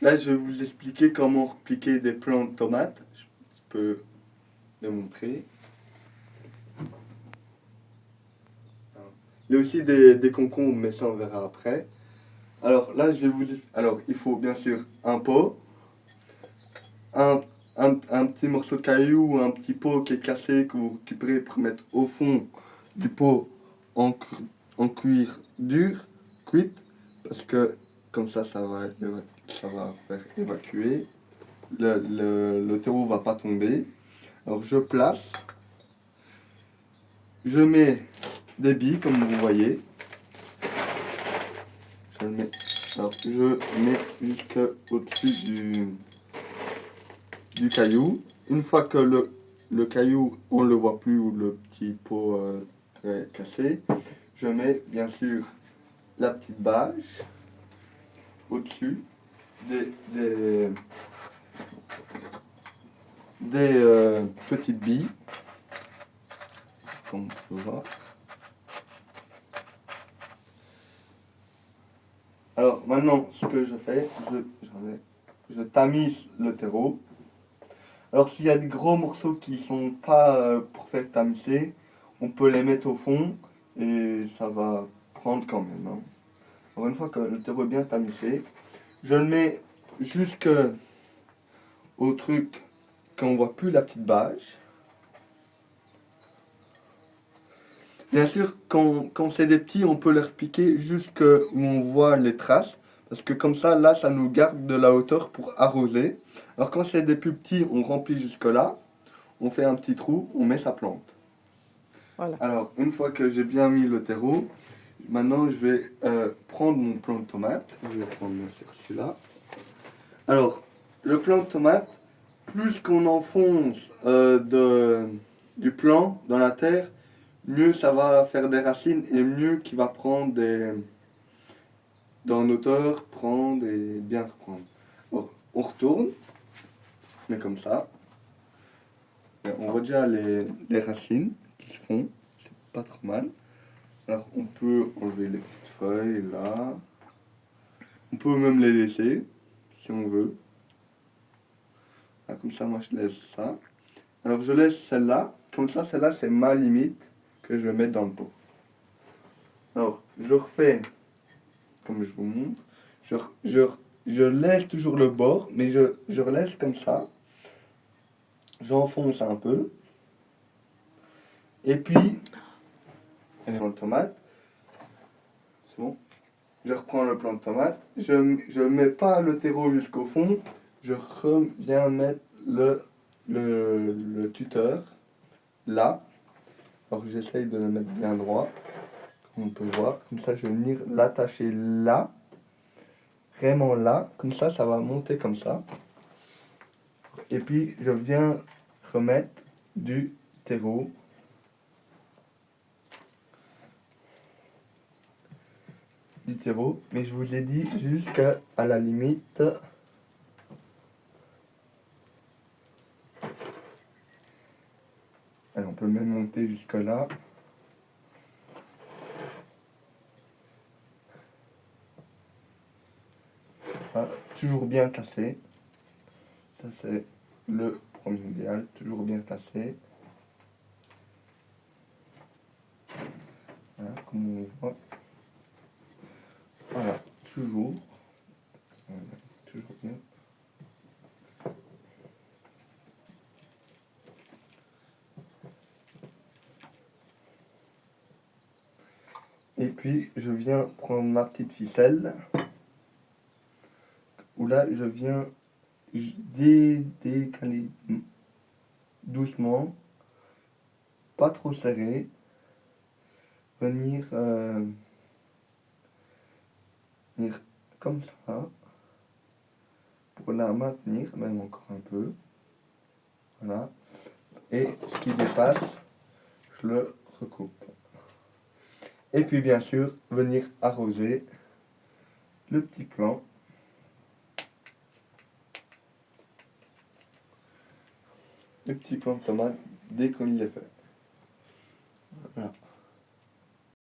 Là, je vais vous expliquer comment repliquer des plants de tomates. Je peux les montrer. Il y a aussi des concombres, mais ça on verra après. Alors là, alors, il faut bien sûr un pot, un, un petit morceau de caillou ou un petit pot qui est cassé que vous récupérez pour mettre au fond du pot en, en cuir dur, cuite, parce que comme ça va faire évacuer. Le terreau va pas tomber. Alors je place, je mets des billes comme vous voyez. Je le mets, alors je mets jusque au-dessus du caillou. Une fois que le caillou, on ne le voit plus ou le petit pot est cassé, je mets bien sûr la petite bâche au-dessus des, des, des petites billes, comme on peut voir. Alors maintenant, ce que je fais, je tamise le terreau. Alors s'il y a des gros morceaux qui sont pas pour faire tamiser, on peut les mettre au fond et ça va prendre quand même, hein. Alors une fois que le terreau est bien tamisé, je le mets jusque au truc qu'on voit plus la petite bâche. Bien sûr, quand c'est des petits, on peut les repiquer jusque où on voit les traces. Parce que comme ça, là, ça nous garde de la hauteur pour arroser. Alors quand c'est des plus petits, on remplit jusque là. On fait un petit trou, on met sa plante. Voilà. Alors, une fois que j'ai bien mis le terreau, maintenant je vais prendre mon plant de tomate. Je vais prendre bien sûr celui-là. Alors, le plant de tomate, plus qu'on enfonce du plant dans la terre, mieux ça va faire des racines et mieux qu'il va prendre dans hauteur, prendre et bien reprendre. Alors, on retourne, mais comme ça. Et on voit déjà les racines qui se font, c'est pas trop mal. Alors on peut enlever les petites feuilles là. On peut même les laisser si on veut. Ah, comme ça, moi je laisse ça. Alors je laisse celle-là. Comme ça, celle-là c'est ma limite que je vais mettre dans le pot. Alors je refais comme je vous montre. Je laisse toujours le bord, mais je laisse comme ça. J'enfonce un peu. Et puis, elle est dans le tomate. C'est bon. Je reprends le plant de tomate. Je ne mets pas le terreau jusqu'au fond. Je reviens mettre le tuteur là. Alors j'essaye de le mettre bien droit. Comme on peut voir. Comme ça, je vais venir l'attacher là. Vraiment là. Comme ça va monter comme ça. Et puis, je viens remettre du terreau. Mais je vous ai dit jusqu'à la limite. Allez, on peut même monter jusque là. Ah, toujours bien placé. Ça c'est le premier idéal, toujours bien placé. Voilà, comme on voit. Voilà, toujours. Voilà, toujours bien. Et puis je viens prendre ma petite ficelle. Où là je viens décaler doucement. Pas trop serré. Venir comme ça. Pour la maintenir, même encore un peu. Voilà. Et ce qui dépasse, je le recoupe. Et puis bien sûr, venir arroser le petit plant. Le petit plant de tomate dès qu'on y est fait. Voilà.